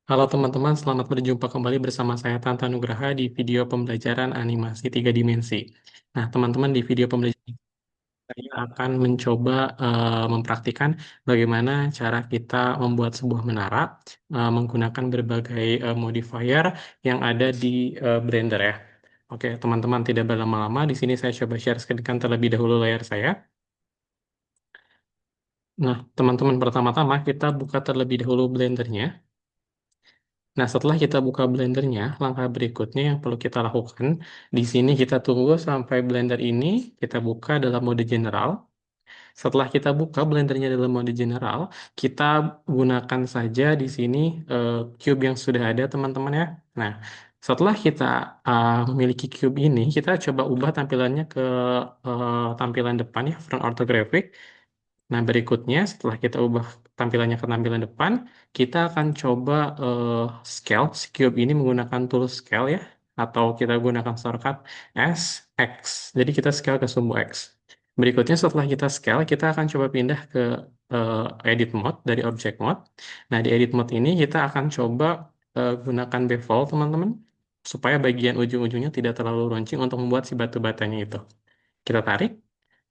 Halo teman-teman, selamat berjumpa kembali bersama saya Tanta Nugraha di video pembelajaran animasi 3 dimensi. Nah, teman-teman di video pembelajaran ini saya akan mencoba mempraktikkan bagaimana cara kita membuat sebuah menara menggunakan berbagai modifier yang ada di Blender ya. Oke, teman-teman tidak berlama-lama, di sini saya coba share screen terlebih dahulu layar saya. Nah, teman-teman pertama-tama kita buka terlebih dahulu Blendernya. Nah, setelah kita buka Blendernya, langkah berikutnya yang perlu kita lakukan, di sini kita tunggu sampai Blender ini kita buka dalam mode general. Setelah kita buka Blendernya dalam mode general, kita gunakan saja di sini cube yang sudah ada, teman-teman ya. Nah, setelah kita memiliki cube ini, kita coba ubah tampilannya ke tampilan depan ya, front orthographic. Nah, berikutnya setelah kita ubah tampilannya ke tampilan depan, kita akan coba scale si cube ini menggunakan tool scale ya, atau kita gunakan shortcut S, X. Jadi kita scale ke sumbu X. Berikutnya setelah kita scale, kita akan coba pindah ke edit mode dari object mode. Nah, di edit mode ini kita akan coba gunakan bevel, teman-teman, supaya bagian ujung-ujungnya tidak terlalu runcing untuk membuat si batu-batanya itu. Kita tarik.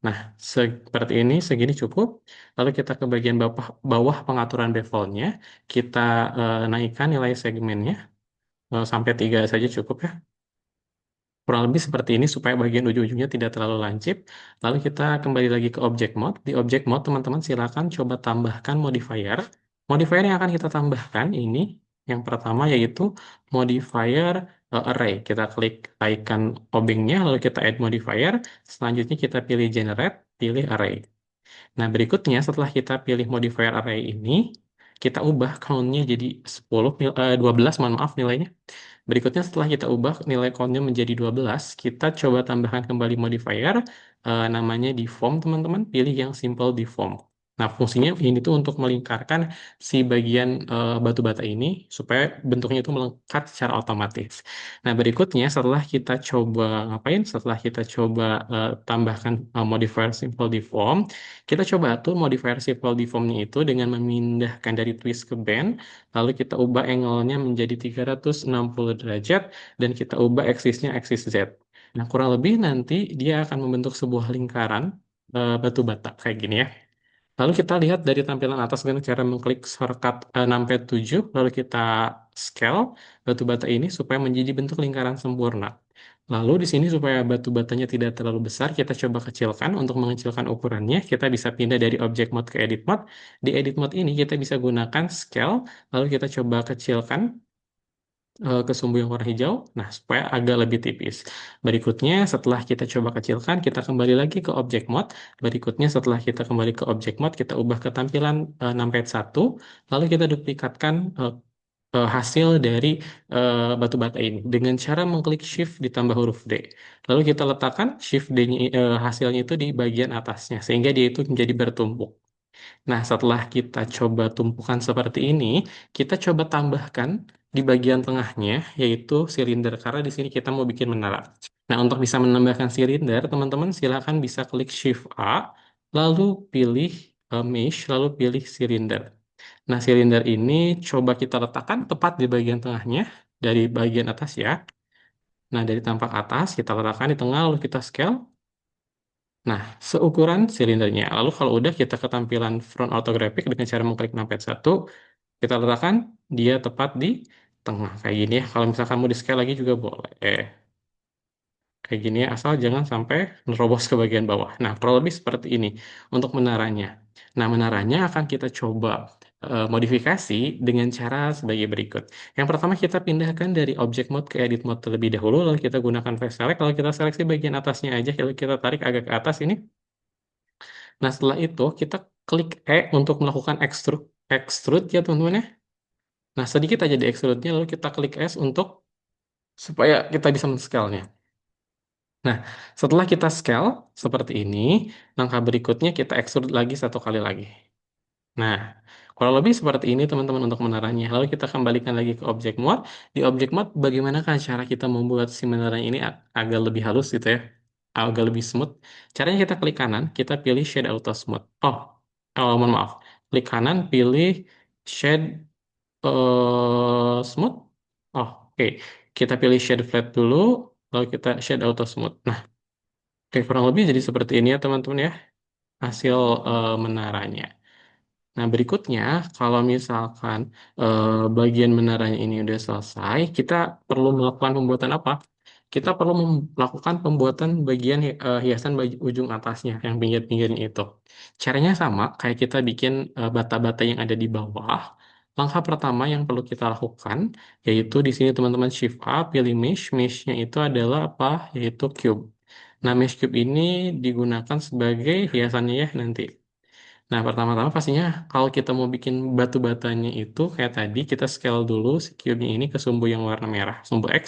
Nah, seperti ini, segini cukup. Lalu kita ke bagian bawah, bawah pengaturan bevelnya, kita naikkan nilai segmennya sampai 3 saja cukup ya. Kurang lebih seperti ini supaya bagian ujung-ujungnya tidak terlalu lancip. Lalu kita kembali lagi ke object mode. Di object mode, teman-teman silakan coba tambahkan modifier. Modifier yang akan kita tambahkan ini, yang pertama yaitu modifier array. Kita klik icon obengnya, lalu kita add modifier. Selanjutnya kita pilih generate, pilih array. Nah, berikutnya setelah kita pilih modifier array ini, kita ubah count-nya jadi 12, mohon maaf nilainya. Berikutnya setelah kita ubah nilai count-nya menjadi 12, kita coba tambahkan kembali modifier, namanya deform, teman-teman. Pilih yang simple deform. Nah, fungsinya ini tuh untuk melingkarkan si bagian batu bata ini supaya bentuknya itu melengkap secara otomatis. Nah, berikutnya setelah kita coba ngapain? Setelah kita coba tambahkan modifier simple deform, kita coba atur modifier simple deformnya itu dengan memindahkan dari twist ke bend, lalu kita ubah angle-nya menjadi 360 derajat, dan kita ubah axis-nya axis Z. Nah, kurang lebih nanti dia akan membentuk sebuah lingkaran batu bata kayak gini ya. Lalu kita lihat dari tampilan atas dengan cara mengklik shortcut numpad 7, lalu kita scale batu bata ini supaya menjadi bentuk lingkaran sempurna. Lalu di sini supaya batu batanya tidak terlalu besar, kita coba kecilkan. Untuk mengecilkan ukurannya, kita bisa pindah dari object mode ke edit mode. Di edit mode ini kita bisa gunakan scale, lalu kita coba kecilkan ke sumbu yang warna hijau, nah supaya agak lebih tipis. Berikutnya setelah kita coba kecilkan, kita kembali lagi ke object mode. Berikutnya setelah kita kembali ke object mode, kita ubah ke tampilan numpad 1, lalu kita duplikatkan hasil dari batu bata ini dengan cara mengklik shift ditambah huruf D. Lalu kita letakkan shift D-nya, hasilnya itu di bagian atasnya sehingga dia itu menjadi bertumpuk. Nah, setelah kita coba tumpukan seperti ini, kita coba tambahkan di bagian tengahnya, yaitu silinder, karena di sini kita mau bikin menara. Nah, untuk bisa menambahkan silinder, teman-teman silakan bisa klik Shift A, lalu pilih Mesh, lalu pilih silinder. Nah, silinder ini coba kita letakkan tepat di bagian tengahnya, dari bagian atas ya. Nah, dari tampak atas, kita letakkan di tengah, lalu kita scale. Nah, seukuran silindernya. Lalu kalau udah kita ke tampilan front orthographic dengan cara mengklik numpad 1, kita letakkan dia tepat di tengah kayak gini ya. Kalau misalkan mau di scale lagi juga boleh. Kayak gini ya, asal jangan sampai nerobos ke bagian bawah. Nah, kurang lebih seperti ini untuk menaranya. Nah, menaranya akan kita coba modifikasi dengan cara sebagai berikut. Yang pertama kita pindahkan dari object mode ke edit mode terlebih dahulu, lalu kita gunakan face select, lalu kita seleksi bagian atasnya aja, lalu kita tarik agak ke atas ini. Nah, setelah itu kita klik E untuk melakukan extrude, extrude ya teman-teman ya. Nah, sedikit aja di extrude-nya, lalu kita klik S untuk supaya kita bisa men-scale-nya. Nah, setelah kita scale seperti ini, langkah berikutnya kita extrude lagi satu kali lagi. Nah, kurang lebih seperti ini teman-teman untuk menaranya. Lalu kita kembalikan lagi ke object mode. Di object mode, bagaimanakah cara kita membuat si menaranya ini agak lebih halus gitu ya, agak lebih smooth. Caranya kita klik kanan, kita pilih Shade Auto Smooth. Mohon maaf. Klik kanan, pilih Shade smooth. Oh, oke. Kita pilih shade flat dulu, lalu kita shade auto smooth. Nah, oke, kurang lebih jadi seperti ini ya teman-teman ya, hasil menaranya. Nah, berikutnya, kalau misalkan bagian menaranya ini udah selesai, kita perlu melakukan pembuatan apa? Kita perlu melakukan pembuatan bagian hiasan ujung atasnya, yang pinggir-pinggirnya itu. Caranya sama, kayak kita bikin bata-bata yang ada di bawah. Langkah pertama yang perlu kita lakukan, yaitu di sini teman-teman shift up, pilih mesh. Mesh-nya itu adalah apa? Yaitu cube. Nah, mesh cube ini digunakan sebagai hiasannya ya nanti. Nah, pertama-tama pastinya kalau kita mau bikin batu batanya itu kayak tadi, kita scale dulu si cube-nya ini ke sumbu yang warna merah, sumbu X.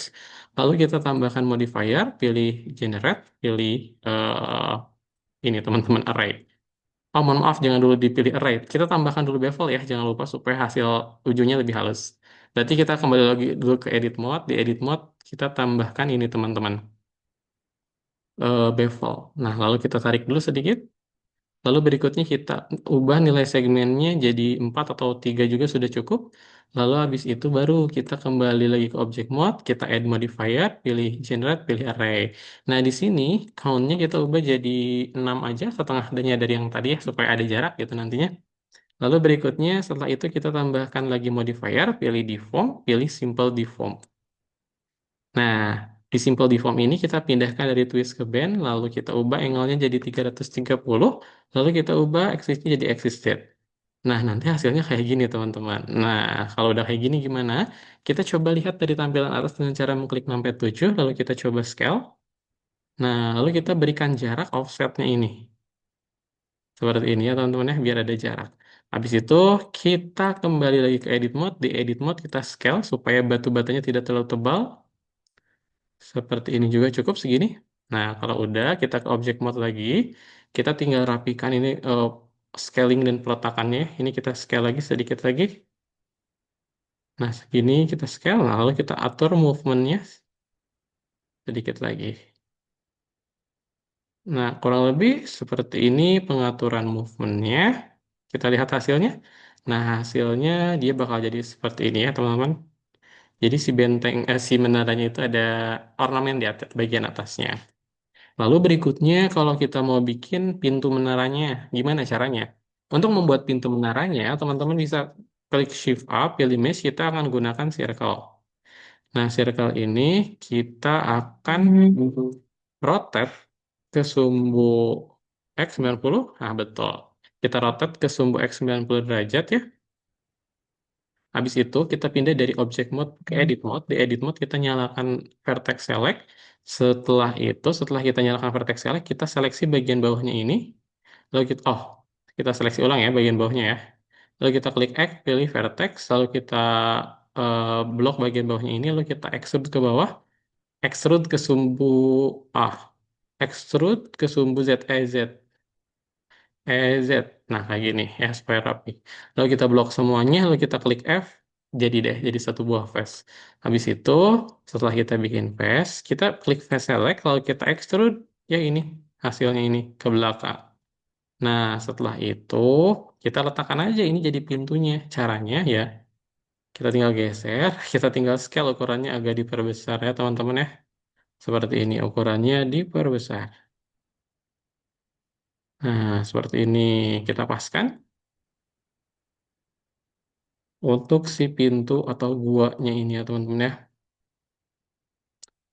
Lalu kita tambahkan modifier, pilih generate, pilih ini teman-teman array. Oh, mohon maaf, jangan dulu dipilih array. Kita tambahkan dulu bevel ya, jangan lupa supaya hasil ujungnya lebih halus. Berarti kita kembali lagi dulu ke edit mode. Di edit mode kita tambahkan ini teman-teman, bevel. Nah, lalu kita tarik dulu sedikit. Lalu berikutnya kita ubah nilai segmennya jadi 4 atau 3 juga sudah cukup. Lalu habis itu baru kita kembali lagi ke object mode, kita add modifier, pilih generate, pilih array. Nah, di sini count-nya kita ubah jadi 6 aja, setengah dari yang tadi ya, supaya ada jarak gitu nantinya. Lalu berikutnya setelah itu kita tambahkan lagi modifier, pilih deform, pilih simple deform. Nah, di simple deform ini kita pindahkan dari twist ke bend, lalu kita ubah angle-nya jadi 330, lalu kita ubah axis-nya jadi axis Z. Nah, nanti hasilnya kayak gini, teman-teman. Nah, kalau udah kayak gini gimana? Kita coba lihat dari tampilan atas dengan cara mengklik numpad 7, lalu kita coba scale. Nah, lalu kita berikan jarak offset-nya ini. Seperti ini ya, teman-teman ya, biar ada jarak. Habis itu, kita kembali lagi ke edit mode. Di edit mode kita scale supaya batu batanya tidak terlalu tebal. Seperti ini juga cukup segini. Nah, kalau udah kita ke object mode lagi, kita tinggal rapikan ini scaling dan peletakannya. Ini kita scale lagi sedikit lagi. Nah, segini kita scale. Nah, lalu kita atur movementnya sedikit lagi. Nah, kurang lebih seperti ini pengaturan movementnya. Kita lihat hasilnya. Nah, hasilnya dia bakal jadi seperti ini ya, teman-teman. Jadi si menaranya itu ada ornamen di atas, bagian atasnya. Lalu berikutnya kalau kita mau bikin pintu menaranya, gimana caranya? Untuk membuat pintu menaranya, teman-teman bisa klik Shift up, pilih mesh, kita akan gunakan circle. Nah, circle ini kita akan rotate ke sumbu X90. Nah, betul. Kita rotate ke sumbu X90 derajat ya. Habis itu kita pindah dari object mode ke edit mode. Di edit mode kita nyalakan vertex select. Setelah kita nyalakan vertex select, kita seleksi bagian bawahnya ini. Lalu kita seleksi ulang ya bagian bawahnya ya. Lalu kita klik X, pilih vertex, lalu kita blok bagian bawahnya ini, lalu kita extrude ke bawah, extrude ke sumbu ah, extrude ke sumbu ZEZ. EZ. Nah, kayak gini ya supaya rapi. Lalu kita blok semuanya, lalu kita klik F, jadi satu buah face. Habis itu, setelah kita bikin face, kita klik face select, lalu kita extrude, ya ini, hasilnya ini ke belakang. Nah, setelah itu, kita letakkan aja ini jadi pintunya. Caranya ya, kita tinggal geser, kita tinggal scale ukurannya agak diperbesar ya teman-teman ya. Seperti ini, ukurannya diperbesar. Nah, seperti ini kita paskan. Untuk si pintu atau guanya ini ya teman-teman ya.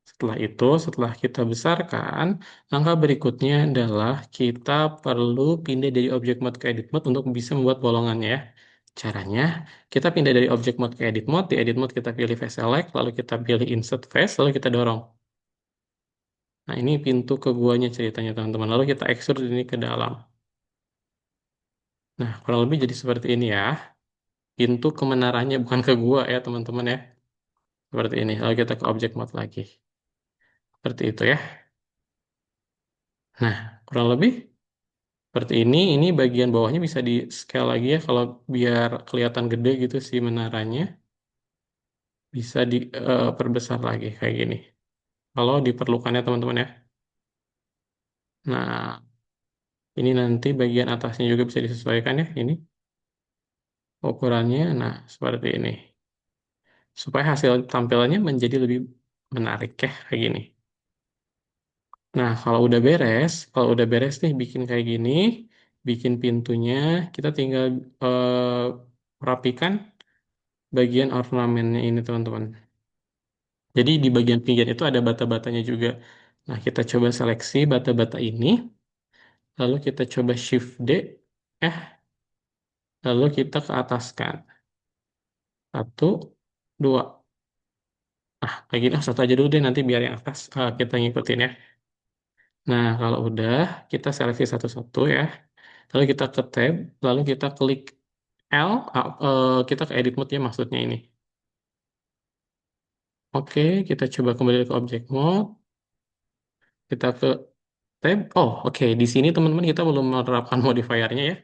Setelah itu, setelah kita besarkan, langkah berikutnya adalah kita perlu pindah dari object mode ke edit mode untuk bisa membuat bolongannya ya. Caranya, kita pindah dari object mode ke edit mode. Di edit mode kita pilih face select, lalu kita pilih insert face, lalu kita dorong. Nah, ini pintu ke guanya ceritanya teman-teman. Lalu kita extrude ini ke dalam. Nah, kurang lebih jadi seperti ini ya. Pintu ke menaranya bukan ke gua ya teman-teman ya. Seperti ini. Lalu kita ke object mode lagi. Seperti itu ya. Nah, kurang lebih seperti ini. Ini bagian bawahnya bisa di scale lagi ya kalau biar kelihatan gede gitu si menaranya. Bisa diperbesar lagi kayak gini. Kalau diperlukannya teman-teman ya. Nah, ini nanti bagian atasnya juga bisa disesuaikan ya. Ini ukurannya. Nah, seperti ini. supaya hasil tampilannya menjadi lebih menarik ya, kayak gini. Nah, kalau udah beres nih bikin kayak gini, bikin pintunya, kita tinggal rapikan bagian ornamennya ini, teman-teman. Jadi di bagian pinggir itu ada bata-batanya juga. Nah, kita coba seleksi bata-bata ini, lalu kita coba Shift D, eh, lalu kita ke ataskan. Satu, dua. Ah, kayak gini, satu aja dulu deh, nanti biar yang atas kita ngikutin ya. Nah, kalau udah, kita seleksi satu-satu ya. Lalu kita ke tab, lalu kita klik L, kita ke edit mode ya maksudnya ini. Oke, kita coba kembali ke object mode, kita ke tab. Oh, oke. Di sini teman-teman kita belum menerapkan modifiernya ya.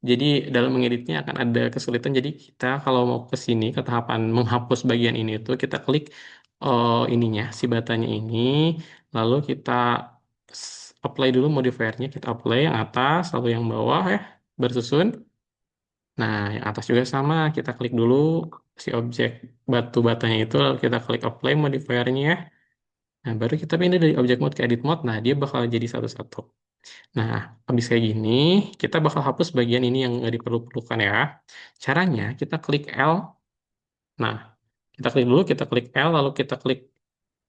Jadi dalam mengeditnya akan ada kesulitan. Jadi kita kalau mau ke sini ke tahapan menghapus bagian ini tuh kita klik ininya si batanya ini, lalu kita apply dulu modifiernya. Kita apply yang atas, lalu yang bawah ya bersusun. Nah, yang atas juga sama. Kita klik dulu si objek batu batanya itu, lalu kita klik apply modifiernya ya. Nah, baru kita pindah dari object mode ke edit mode. Nah, dia bakal jadi satu-satu. Nah, habis kayak gini, kita bakal hapus bagian ini yang nggak diperlukan ya. Caranya, kita klik L. Nah, kita klik dulu, kita klik L, lalu kita klik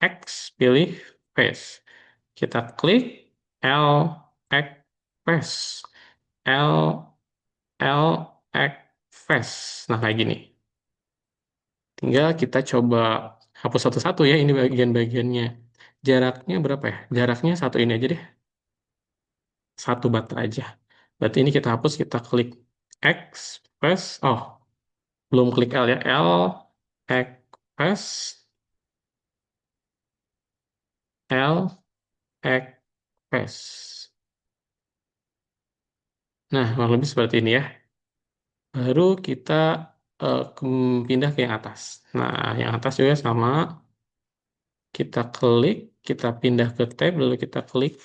X, pilih face. Kita klik L, X, face. L, L, X, face. Nah, kayak gini. Tinggal kita coba hapus satu-satu ya, ini bagian-bagiannya. Jaraknya berapa ya? Jaraknya satu ini aja deh. Satu bata aja. Berarti ini kita hapus, kita klik X, press, oh, belum klik L ya, L, X, press, L, X, press. Nah, kurang lebih seperti ini ya. Baru kita pindah ke yang atas. Nah, yang atas juga sama, kita klik, kita pindah ke tab, lalu kita klik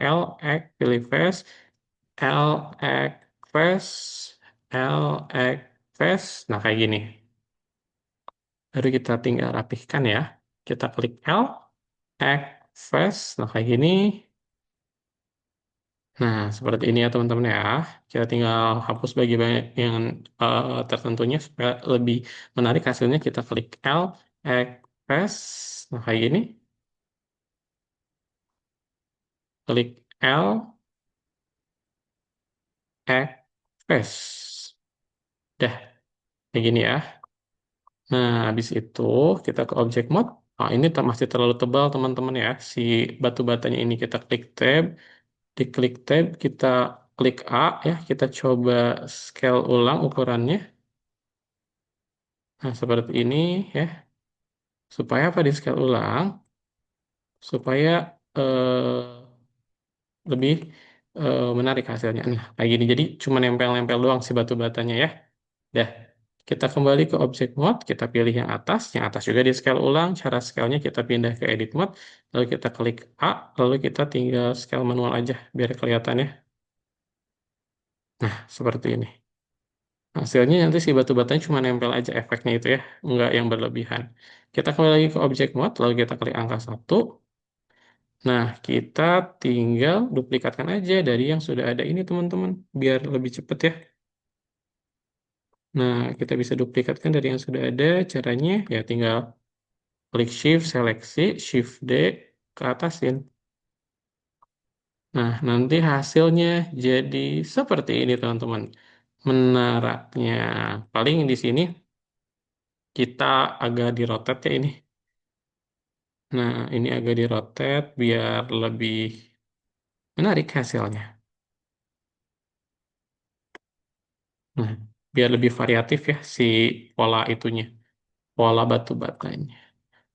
L, X, pilih face, L, X, face, L, X, face. Nah, kayak gini. Baru kita tinggal rapihkan ya. Kita klik L, Add Face. Nah, kayak gini. Nah, seperti ini ya teman-teman ya. Kita tinggal hapus bagian tertentunya supaya lebih menarik hasilnya. Kita klik L, Add Face. Nah, kayak gini. Klik L, Add Face. Dah, kayak gini ya. Nah, habis itu kita ke object mode. Nah, ini masih terlalu tebal teman-teman ya. Si batu batanya ini kita klik tab. Di klik tab, kita klik A ya, kita coba scale ulang ukurannya. Nah, seperti ini ya. Supaya apa di scale ulang? Supaya lebih menarik hasilnya. Nah, kayak gini. Jadi cuma nempel-nempel doang si batu batanya ya. Dah, kita kembali ke object mode, kita pilih yang atas. Yang atas juga di scale ulang. Cara scale-nya kita pindah ke edit mode, lalu kita klik A, lalu kita tinggal scale manual aja biar kelihatan ya. Nah, seperti ini. Hasilnya nanti si batu-batanya cuma nempel aja efeknya itu ya, nggak yang berlebihan. Kita kembali lagi ke object mode, lalu kita klik angka 1. Nah, kita tinggal duplikatkan aja dari yang sudah ada ini teman-teman, biar lebih cepat ya. Nah, kita bisa duplikatkan dari yang sudah ada, caranya ya tinggal klik shift, seleksi, shift D, ke atasin. Nah, nanti hasilnya jadi seperti ini teman-teman. Menariknya. Paling di sini kita agak di-rotate ya ini. Nah, ini agak di-rotate biar lebih menarik hasilnya. Nah, biar lebih variatif ya si pola itunya, pola batu batanya.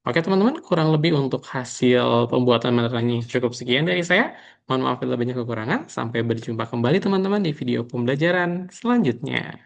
Oke teman-teman, kurang lebih untuk hasil pembuatan menerangi cukup sekian dari saya. Mohon maaf bila banyak kekurangan. Sampai berjumpa kembali teman-teman di video pembelajaran selanjutnya.